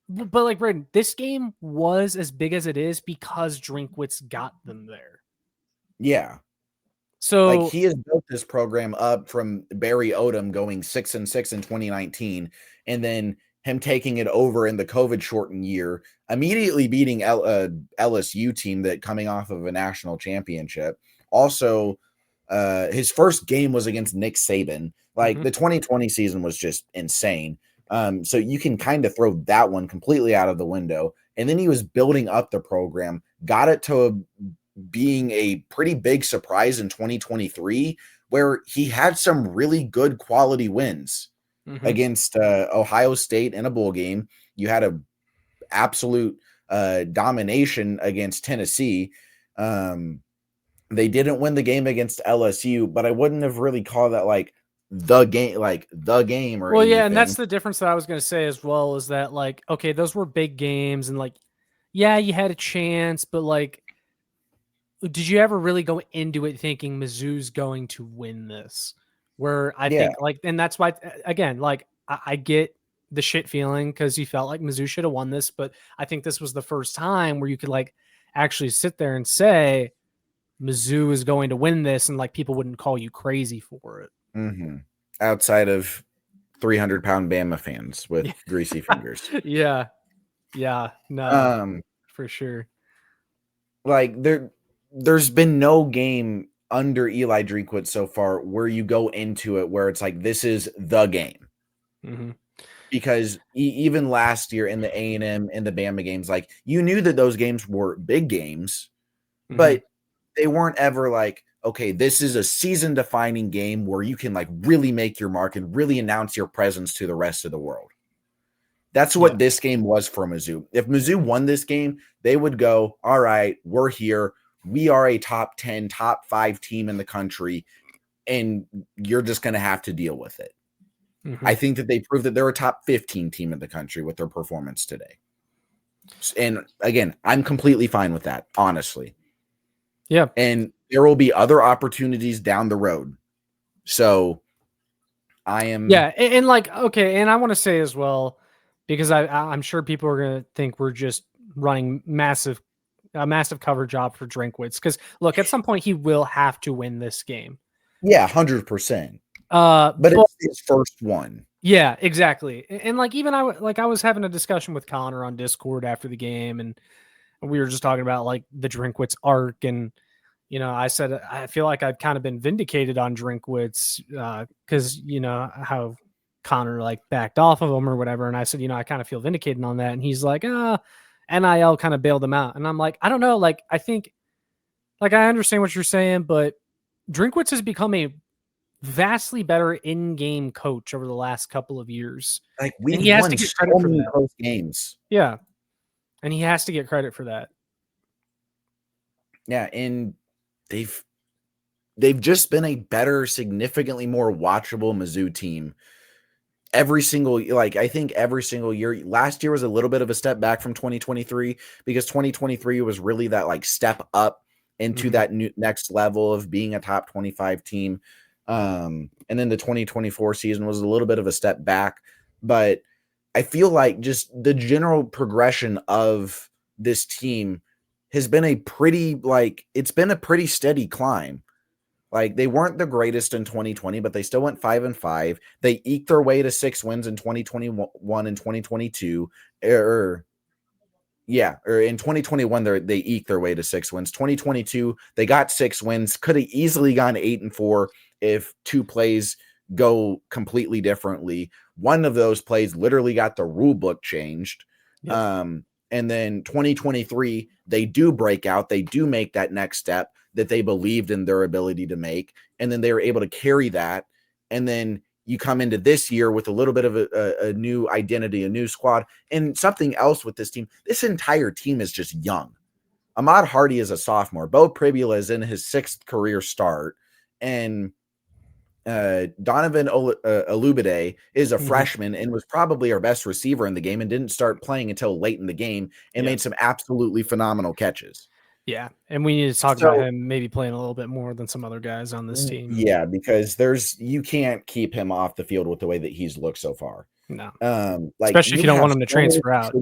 [SPEAKER 1] But like, Braden, this game was as big as it is because Drinkwitz got them there.
[SPEAKER 2] Yeah.
[SPEAKER 1] So
[SPEAKER 2] like, he has built this program up from Barry Odom going 6-6 in 2019, and then him taking it over in the COVID shortened year, immediately beating LSU team that coming off of a national championship. Also, his first game was against Nick Saban. Like, the 2020 season was just insane. So you can kind of throw that one completely out of the window. And then he was building up the program, got it to being a pretty big surprise in 2023, where he had some really good quality wins against Ohio State in a bowl game. You had a absolute domination against Tennessee. They didn't win the game against LSU, but I wouldn't have really called that like the game or
[SPEAKER 1] well,
[SPEAKER 2] anything.
[SPEAKER 1] yeah, and that's the difference that I was going to say as well, is that like, okay, those were big games, and like, yeah, you had a chance, but like, did you ever really go into it thinking Mizzou's going to win this? Where I think like, and that's why, again, like, I get the shit feeling because you felt like Mizzou should have won this, but I think this was the first time where you could like actually sit there and say Mizzou is going to win this, and like people wouldn't call you crazy for it.
[SPEAKER 2] Outside of 300-pound Bama fans with greasy fingers.
[SPEAKER 1] Yeah, no, for sure.
[SPEAKER 2] Like, there's been no game under Eli Drinkwitz so far where you go into it where it's like, this is the game. Because even last year in the A&M and the Bama games, like, you knew that those games were big games, but they weren't ever like, okay, this is a season-defining game where you can like really make your mark and really announce your presence to the rest of the world. That's what this game was for Mizzou. If Mizzou won this game, they would go, all right, we're here. We are a top 10, top 5 team in the country, and you're just going to have to deal with it. I think that they proved that they're a top 15 team in the country with their performance today. And again, I'm completely fine with that, honestly.
[SPEAKER 1] Yeah.
[SPEAKER 2] And there will be other opportunities down the road. So I am.
[SPEAKER 1] Yeah. And like, okay. And I want to say as well, because I'm sure people are going to think we're just running a massive cover job for Drinkwitz. Because look, at some point he will have to win this game.
[SPEAKER 2] Yeah, 100%. But it's his first one.
[SPEAKER 1] Yeah, exactly. And like, even I was having a discussion with Connor on Discord after the game, and we were just talking about like the Drinkwitz arc, and I said I feel like I've kind of been vindicated on drinkwitz because how Connor like backed off of him or whatever, and I said I kind of feel vindicated on that, and he's like, NIL kind of bailed him out, and I'm like, I don't know, like I think, like I understand what you're saying, but Drinkwitz has become a vastly better in-game coach over the last couple of years,
[SPEAKER 2] Like
[SPEAKER 1] and
[SPEAKER 2] we've
[SPEAKER 1] he has
[SPEAKER 2] won
[SPEAKER 1] to get
[SPEAKER 2] so
[SPEAKER 1] credit for
[SPEAKER 2] many
[SPEAKER 1] that.
[SPEAKER 2] close games.
[SPEAKER 1] Yeah, and he has to get credit for that.
[SPEAKER 2] Yeah, and they've just been a better, significantly more watchable Mizzou team. I think every single year. Last year was a little bit of a step back from 2023 because 2023 was really that like step up into that next level of being a top 25 team. And then the 2024 season was a little bit of a step back, but I feel like just the general progression of this team has been it's been a pretty steady climb. Like they weren't the greatest in 2020, but they still went 5-5. They eked their way to 6 wins in 2021 and 2022. Or in 2021 they eked their way to 6 wins. 2022 they got 6 wins. Could have easily gone 8-4 if 2 plays go completely differently. One of those plays literally got the rule book changed. Yep. And then 2023 they do break out. They do make that next step that they believed in their ability to make. And then they were able to carry that. And then you come into this year with a little bit of a new identity, a new squad, and something else with this team. This entire team is just young. Ahmad Hardy is a sophomore. Bo Pribula is in his 6th career start. And Donovan Olubide is a freshman and was probably our best receiver in the game and didn't start playing until late in the game and made some absolutely phenomenal catches.
[SPEAKER 1] Yeah, and we need to talk about him maybe playing a little bit more than some other guys on this team.
[SPEAKER 2] Yeah, because you can't keep him off the field with the way that he's looked so far.
[SPEAKER 1] No, especially if you don't want him to transfer out.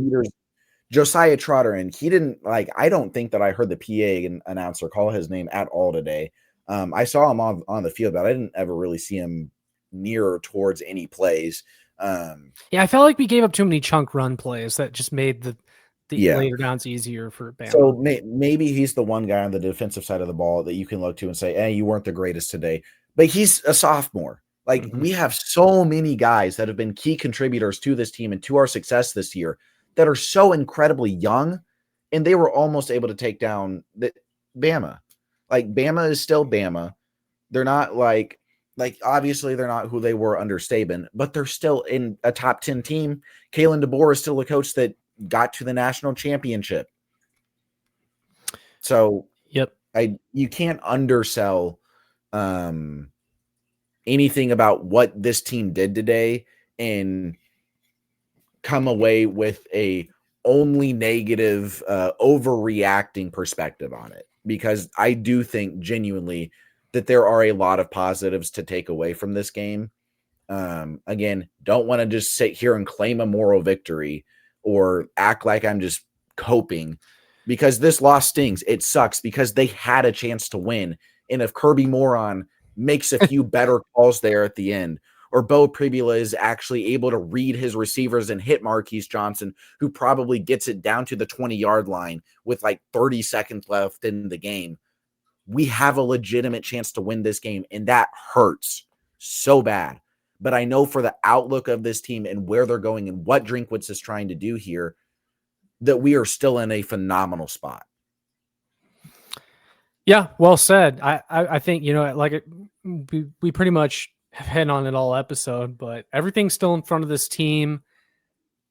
[SPEAKER 2] Josiah Trotter, and he didn't I don't think that I heard the PA announcer call his name at all today. I saw him on the field, but I didn't ever really see him near towards any plays.
[SPEAKER 1] I felt like we gave up too many chunk run plays that just made the later downs easier for Bama.
[SPEAKER 2] So maybe he's the one guy on the defensive side of the ball that you can look to and say, hey, you weren't the greatest today. But he's a sophomore. We have so many guys that have been key contributors to this team and to our success this year that are so incredibly young, and they were almost able to take down Bama. Bama is still Bama. They're not obviously they're not who they were under Saban, but they're still in a top 10 team. Kalen DeBoer is still a coach that got to the national championship. So you can't undersell anything about what this team did today and come away with a only negative overreacting perspective on it, because I do think genuinely that there are a lot of positives to take away from this game. Again, don't want to just sit here and claim a moral victory or act like I'm just coping, because this loss stings. It sucks because they had a chance to win. And if Kirby Moron makes a few better calls there at the end, or Bo Pribula is actually able to read his receivers and hit Marquise Johnson, who probably gets it down to the 20-yard line with 30 seconds left in the game, we have a legitimate chance to win this game. And that hurts so bad. But I know for the outlook of this team and where they're going and what Drinkwitz is trying to do here, that we are still in a phenomenal spot.
[SPEAKER 1] Yeah, well said. I think, we pretty much have hit on it all episode, but everything's still in front of this team.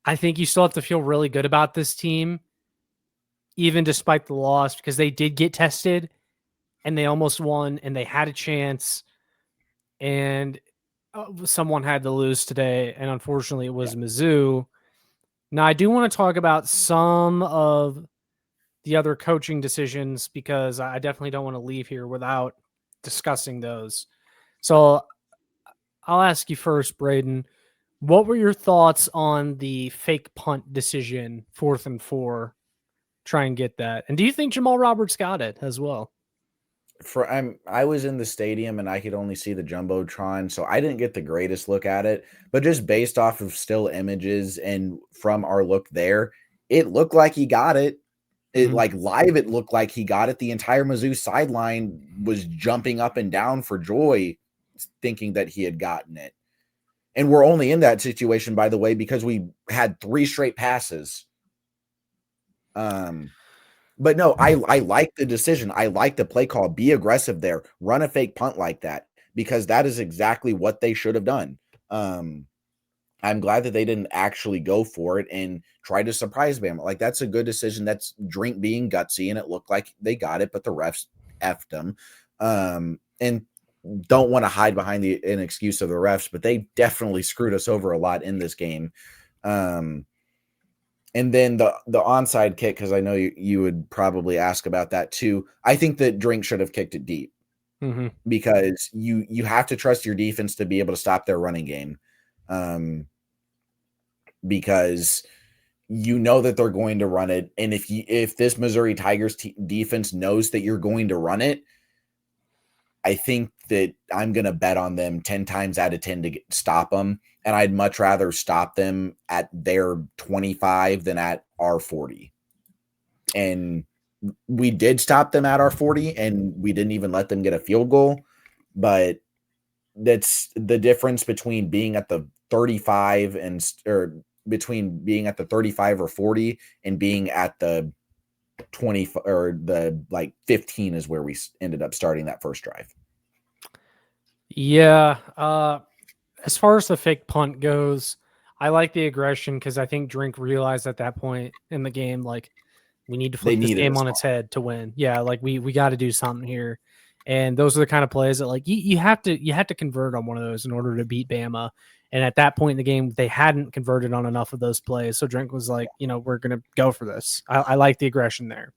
[SPEAKER 1] I think you still have to feel really good about this team, even despite the loss, because they did get tested and they almost won and they had a chance, and someone had to lose today, and unfortunately it was Mizzou. Now, I do want to talk about some of the other coaching decisions, because I definitely don't want to leave here without discussing those. So I'll ask you first, Braden. What were your thoughts on the fake punt decision, 4th and 4? Try and get that. And do you think Jamal Roberts got it as well?
[SPEAKER 2] I was in the stadium and I could only see the Jumbotron, so I didn't get the greatest look at it. But just based off of still images and from our look there, it looked like he got it. Like live, it looked like he got it. The entire Mizzou sideline was jumping up and down for joy, thinking that he had gotten it. And we're only in that situation, by the way, because we had 3 straight passes. But no, I like the decision. I like the play call. Be aggressive there. Run a fake punt like that, because that is exactly what they should have done. I'm glad that they didn't actually go for it and try to surprise Bama. Like, that's a good decision. That's Drink being gutsy, and it looked like they got it, but the refs effed them. And don't want to hide behind an excuse of the refs, but they definitely screwed us over a lot in this game. And then the onside kick, because I know you would probably ask about that too. I think that Drink should have kicked it deep, because you have to trust your defense to be able to stop their running game. Because you know that they're going to run it. And if this Missouri Tigers defense knows that you're going to run it, I think that I'm going to bet on them 10 times out of 10 to stop them. And I'd much rather stop them at their 25 than at our 40. And we did stop them at our 40, and we didn't even let them get a field goal. But that's the difference between being at the 35 or between being at the 35 or 40 and being at the 20 or the 15 is where we ended up starting that first drive.
[SPEAKER 1] Yeah. As far as the fake punt goes, I like the aggression, because I think Drink realized at that point in the game, like, we need to flip this game on its head to win. Yeah, like we got to do something here. And those are the kind of plays that, like, you have to convert on one of those in order to beat Bama. And at that point in the game, they hadn't converted on enough of those plays. So Drink was like, we're going to go for this. I like the aggression there.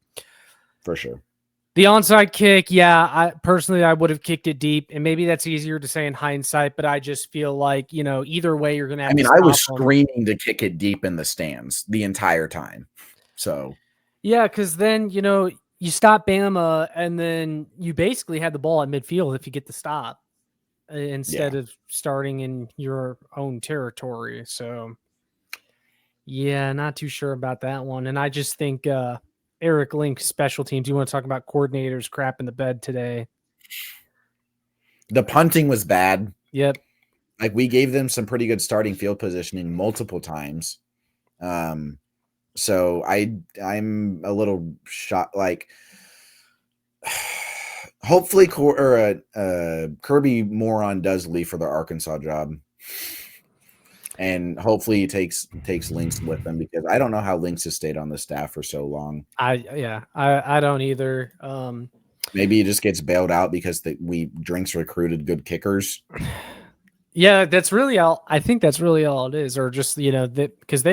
[SPEAKER 2] For sure.
[SPEAKER 1] The onside kick, I would have kicked it deep. And maybe that's easier to say in hindsight, but I just feel like, either way, you're going to have to
[SPEAKER 2] I was screaming to kick it deep in the stands the entire time. So.
[SPEAKER 1] Yeah, because then, you stop Bama, and then you basically have the ball at midfield if you get the stop, instead of starting in your own territory. So, yeah, not too sure about that one. And I just think Eric Link, special teams, you want to talk about coordinators crap in the bed today.
[SPEAKER 2] The punting was bad.
[SPEAKER 1] Yep.
[SPEAKER 2] Like, we gave them some pretty good starting field positioning multiple times. So I'm a little shocked. Like, hopefully Kirby Moron does leave for the Arkansas job, and hopefully he takes Lynx with him, because I don't know how Lynx has stayed on the staff for so long.
[SPEAKER 1] I don't either.
[SPEAKER 2] Maybe he just gets bailed out because Drinks recruited good kickers.
[SPEAKER 1] Yeah, that's really all. I think that's really all it is, or just because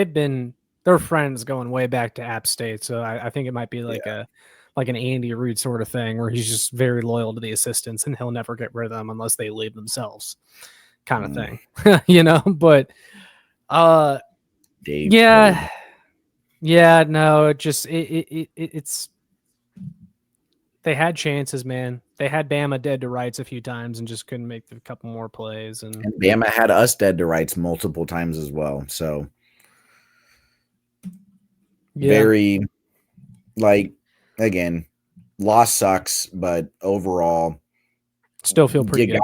[SPEAKER 1] they're friends going way back to App State, so I think it might be like an Andy Reid sort of thing, where he's just very loyal to the assistants, and he'll never get rid of them unless they leave themselves, kind of thing. But
[SPEAKER 2] Dave,
[SPEAKER 1] no, it's they had chances, man. They had Bama dead to rights a few times and just couldn't make a couple more plays, and
[SPEAKER 2] Bama had us dead to rights multiple times as well. So. Very, again, loss sucks, but overall,
[SPEAKER 1] still feel pretty good.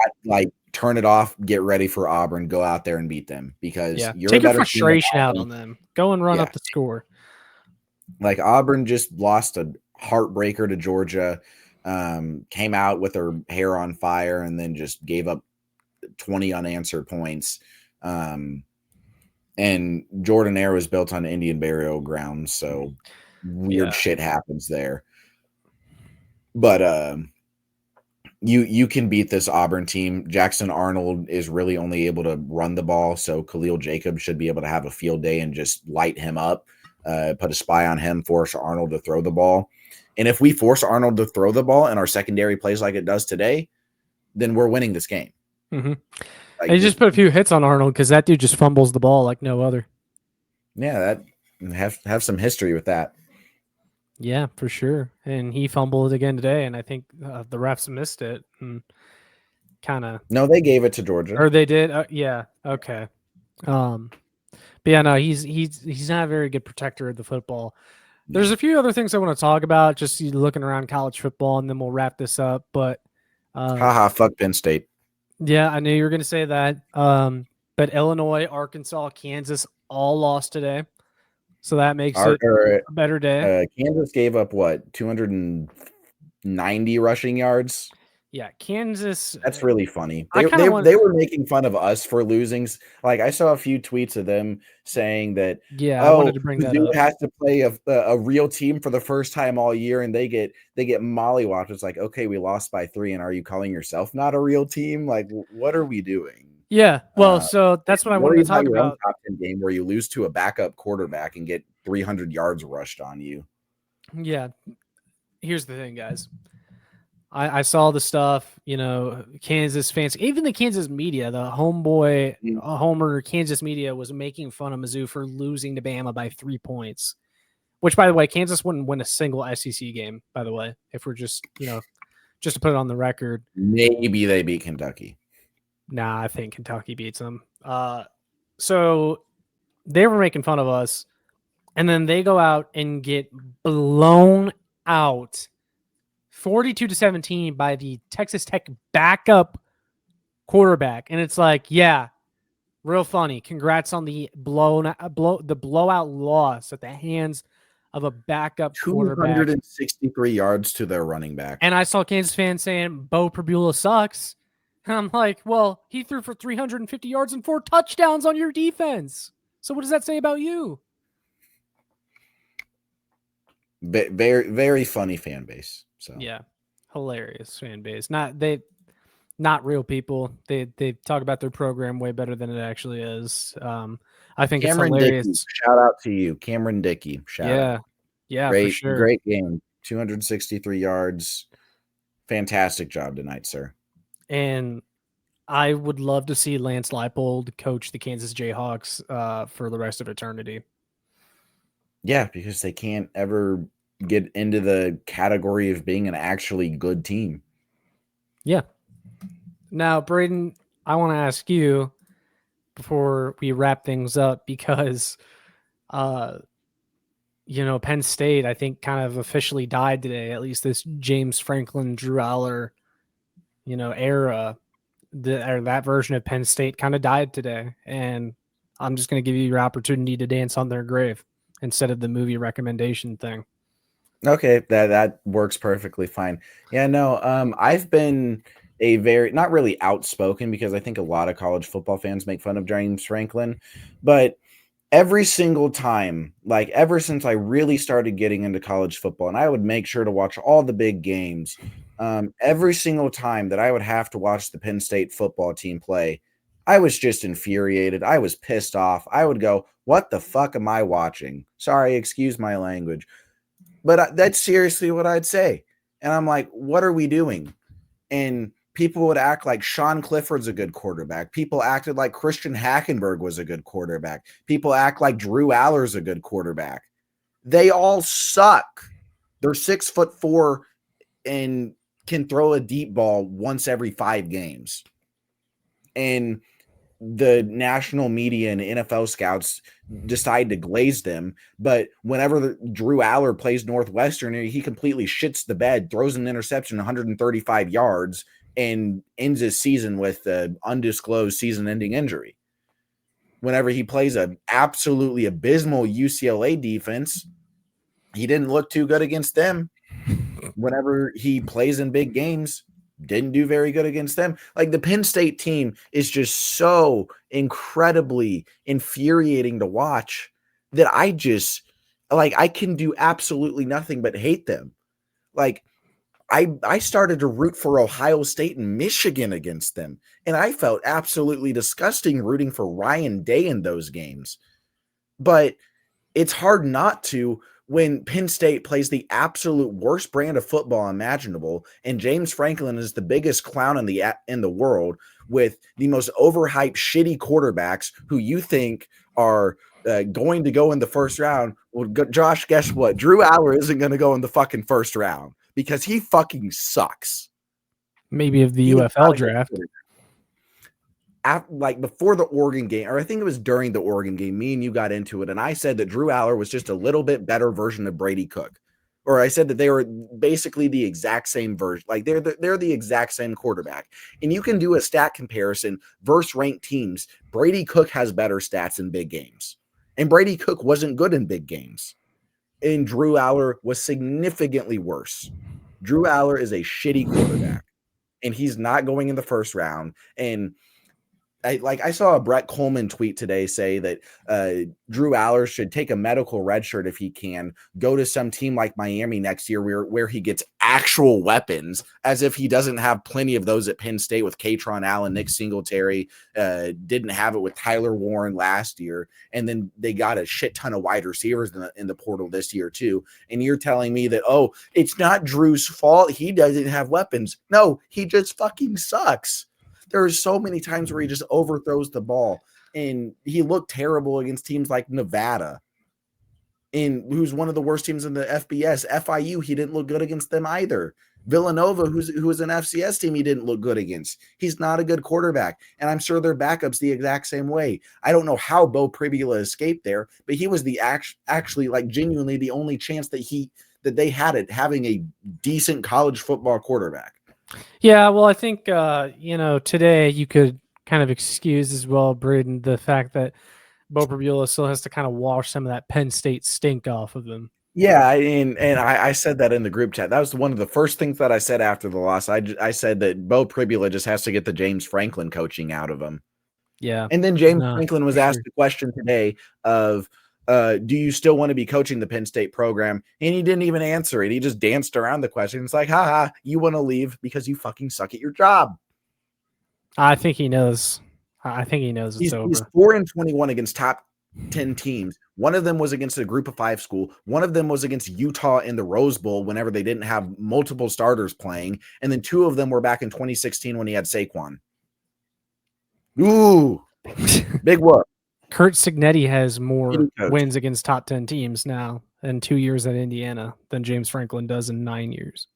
[SPEAKER 2] Turn it off, get ready for Auburn, go out there and beat them, because you're
[SPEAKER 1] take your frustration out on them. Go and run up the score. Like,
[SPEAKER 2] Auburn just lost a heartbreaker to Georgia, came out with her hair on fire, and then just gave up 20 unanswered points. And Jordan-Hare was built on Indian burial ground, so weird shit happens there. But you can beat this Auburn team. Jackson Arnold is really only able to run the ball, so Khalil Jacobs should be able to have a field day and just light him up, put a spy on him, force Arnold to throw the ball. And if we force Arnold to throw the ball and our secondary plays like it does today, then we're winning this game.
[SPEAKER 1] Mm-hmm. They just put a few hits on Arnold, because that dude just fumbles the ball like no other.
[SPEAKER 2] Yeah, that have some history with that.
[SPEAKER 1] Yeah, for sure. And he fumbled it again today, and I think the refs missed it. And
[SPEAKER 2] no, they gave it to Georgia,
[SPEAKER 1] or they did. Yeah, okay. But yeah, no, he's not a very good protector of the football. There's a few other things I want to talk about, just looking around college football, and then we'll wrap this up. But
[SPEAKER 2] fuck Penn State.
[SPEAKER 1] yeah, I knew you were going to say that. But Illinois, Arkansas, Kansas all lost today, so that makes it a better day.
[SPEAKER 2] Kansas gave up what, 290 rushing yards?
[SPEAKER 1] Yeah, Kansas.
[SPEAKER 2] That's really funny. They were making fun of us for losing. Like, I saw a few tweets of them saying that,
[SPEAKER 1] I wanted to bring that up.
[SPEAKER 2] has to play a real team for the first time all year, and they get mollywopped. It's like, okay, we lost by 3, and are you calling yourself not a real team? Like, what are we doing?
[SPEAKER 1] Yeah, well, so that's what I wanted to talk about.
[SPEAKER 2] Top 10 game where you lose to a backup quarterback and get 300 yards rushed on you.
[SPEAKER 1] Yeah, here's the thing, guys. I saw the stuff, Kansas fans, even the Kansas media, the homer Kansas media was making fun of Mizzou for losing to Bama by 3 points, which, by the way, Kansas wouldn't win a single SEC game, by the way, if we're just to put it on the record.
[SPEAKER 2] Maybe they beat Kentucky.
[SPEAKER 1] Nah, I think Kentucky beats them. So they were making fun of us, and then they go out and get blown out 42-17 by the Texas Tech backup quarterback. And it's like, yeah, real funny. Congrats on the blowout loss at the hands of a backup quarterback.
[SPEAKER 2] 263 yards to their running back.
[SPEAKER 1] And I saw Kansas fans saying Bo Prabula sucks. And I'm like, well, he threw for 350 yards and 4 touchdowns on your defense. So what does that say about you?
[SPEAKER 2] Very, very funny fan base. So
[SPEAKER 1] yeah, hilarious fan base. Not real people. They talk about their program way better than it actually is. I think
[SPEAKER 2] Cameron
[SPEAKER 1] it's hilarious.
[SPEAKER 2] Dickey, shout out to you, Cameron Dickey. Shout out.
[SPEAKER 1] Yeah,
[SPEAKER 2] great,
[SPEAKER 1] for sure.
[SPEAKER 2] Great game. 263 yards. Fantastic job tonight, sir.
[SPEAKER 1] And I would love to see Lance Leipold coach the Kansas Jayhawks for the rest of eternity.
[SPEAKER 2] Yeah, because they can't ever get into the category of being an actually good team.
[SPEAKER 1] Yeah. Now, Braden, I want to ask you before we wrap things up, because, Penn State, I think, kind of officially died today, at least this James Franklin, Drew Aller, era, that version of Penn State kind of died today. And I'm just going to give you your opportunity to dance on their grave instead of the movie recommendation thing.
[SPEAKER 2] Okay, that works perfectly fine. Yeah, no, I've been not really outspoken, because I think a lot of college football fans make fun of James Franklin, but every single time, like ever since I really started getting into college football, and I would make sure to watch all the big games, every single time that I would have to watch the Penn State football team play, I was just infuriated. I was pissed off. I would go, what the fuck am I watching? Sorry, excuse my language. But that's seriously what I'd say. And I'm like, what are we doing? And people would act like Sean Clifford's a good quarterback. People acted like Christian Hackenberg was a good quarterback. People act like Drew Aller's a good quarterback. They all suck. They're 6'4" and can throw a deep ball once every 5 games. And the national media and NFL scouts decide to glaze them. But whenever Drew Aller plays Northwestern, he completely shits the bed, throws an interception 135 yards, and ends his season with an undisclosed season-ending injury. Whenever he plays an absolutely abysmal UCLA defense, he didn't look too good against them. Whenever he plays in big games, didn't do very good against them. Like, the Penn State team is just so incredibly infuriating to watch that I can do absolutely nothing but hate them. Like, I started to root for Ohio State and Michigan against them, and I felt absolutely disgusting rooting for Ryan Day in those games. But it's hard not to when Penn State plays the absolute worst brand of football imaginable, and James Franklin is the biggest clown in the world with the most overhyped, shitty quarterbacks who you think are going to go in the first round. Well, Josh, guess what? Drew Aller isn't going to go in the fucking first round because he fucking sucks.
[SPEAKER 1] Maybe of the UFL draft.
[SPEAKER 2] like before the Oregon game, or I think it was during the Oregon game, me and you got into it, and I said that Drew Aller was just a little bit better version of Brady Cook. Or I said that they were basically the exact same version. Like they're the exact same quarterback. And you can do a stat comparison versus ranked teams. Brady Cook has better stats in big games. And Brady Cook wasn't good in big games. And Drew Aller was significantly worse. Drew Aller is a shitty quarterback. And he's not going in the first round. And I saw a Brett Coleman tweet today say that Drew Aller should take a medical red shirt if he can, go to some team like Miami next year where he gets actual weapons, as if he doesn't have plenty of those at Penn State with Katron Allen, Nick Singletary, didn't have it with Tyler Warren last year, and then they got a shit ton of wide receivers in the portal this year too. And you're telling me that, oh, it's not Drew's fault, he doesn't have weapons. No, he just fucking sucks. There are so many times where he just overthrows the ball, and he looked terrible against teams like Nevada, and who's one of the worst teams in the FBS. FIU, he didn't look good against them either. Villanova, who's an FCS team, he didn't look good against. He's not a good quarterback, and I'm sure their backup's the exact same way. I don't know how Bo Pribula escaped there, but he was the actually like genuinely the only chance that they had at having a decent college football quarterback.
[SPEAKER 1] Yeah, well, I think today you could kind of excuse as well, Braden, the fact that Bo Pribula still has to kind of wash some of that Penn State stink off of him.
[SPEAKER 2] Yeah, and I said that in the group chat. That was one of the first things that I said after the loss. I said that Bo Pribula just has to get the James Franklin coaching out of him.
[SPEAKER 1] Yeah,
[SPEAKER 2] and then James Franklin was asked the question today of, do you still want to be coaching the Penn State program? And he didn't even answer it. He just danced around the question. It's like, haha, you want to leave because you fucking suck at your job.
[SPEAKER 1] I think he knows. It's over.
[SPEAKER 2] He's 4-21 against top 10 teams. One of them was against a group of 5 school. One of them was against Utah in the Rose Bowl whenever they didn't have multiple starters playing. And then 2 of them were back in 2016 when he had Saquon. Ooh, big whoop.
[SPEAKER 1] Kurt Signetti has more wins against top 10 teams now in 2 years at Indiana than James Franklin does in 9 years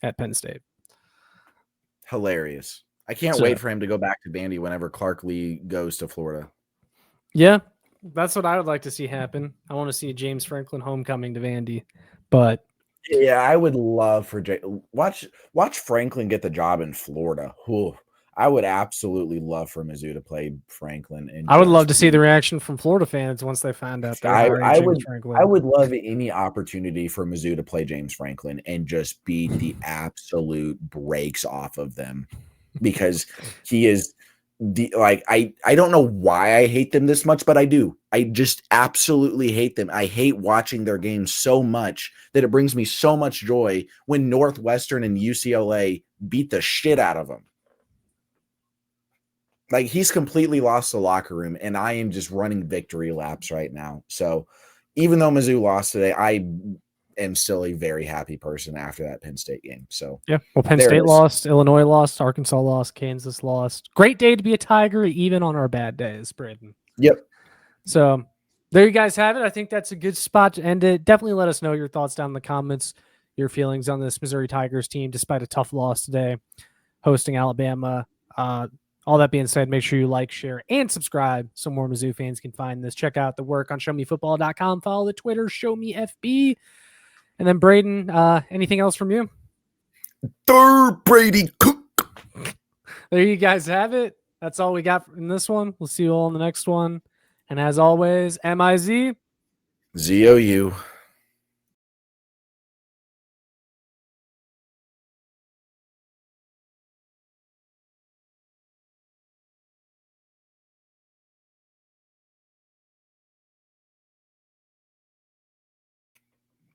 [SPEAKER 1] at Penn State.
[SPEAKER 2] Hilarious. I can't wait for him to go back to Vandy whenever Clark Lee goes to Florida.
[SPEAKER 1] Yeah, that's what I would like to see happen. I want to see a James Franklin homecoming to Vandy. But
[SPEAKER 2] yeah, I would love for watch Franklin get the job in Florida. Ooh. I would absolutely love for Mizzou to play Franklin. And
[SPEAKER 1] I would love to see the reaction from Florida fans once they find out.
[SPEAKER 2] I would love any opportunity for Mizzou to play James Franklin and just beat the absolute brakes off of them, because he is I don't know why I hate them this much, but I do. I just absolutely hate them. I hate watching their games so much that it brings me so much joy when Northwestern and UCLA beat the shit out of them. Like, he's completely lost the locker room, and I am just running victory laps right now. So even though Mizzou lost today, I am still a very happy person after that Penn State game. So
[SPEAKER 1] yeah, well, Penn State lost, Illinois lost, Arkansas lost, Kansas lost. Great day to be a Tiger, even on our bad days, Braden.
[SPEAKER 2] Yep.
[SPEAKER 1] So there you guys have it. I think that's a good spot to end it. Definitely let us know your thoughts down in the comments, your feelings on this Missouri Tigers team, despite a tough loss today, hosting Alabama. All that being said, make sure you like, share, and subscribe so more Mizzou fans can find this. Check out the work on showmefootball.com. Follow the Twitter, ShowMeFB. And then, Braden, anything else from you?
[SPEAKER 2] Third Brady Cook.
[SPEAKER 1] There you guys have it. That's all we got in this one. We'll see you all in the next one. And as always, MIZ.
[SPEAKER 2] ZOU.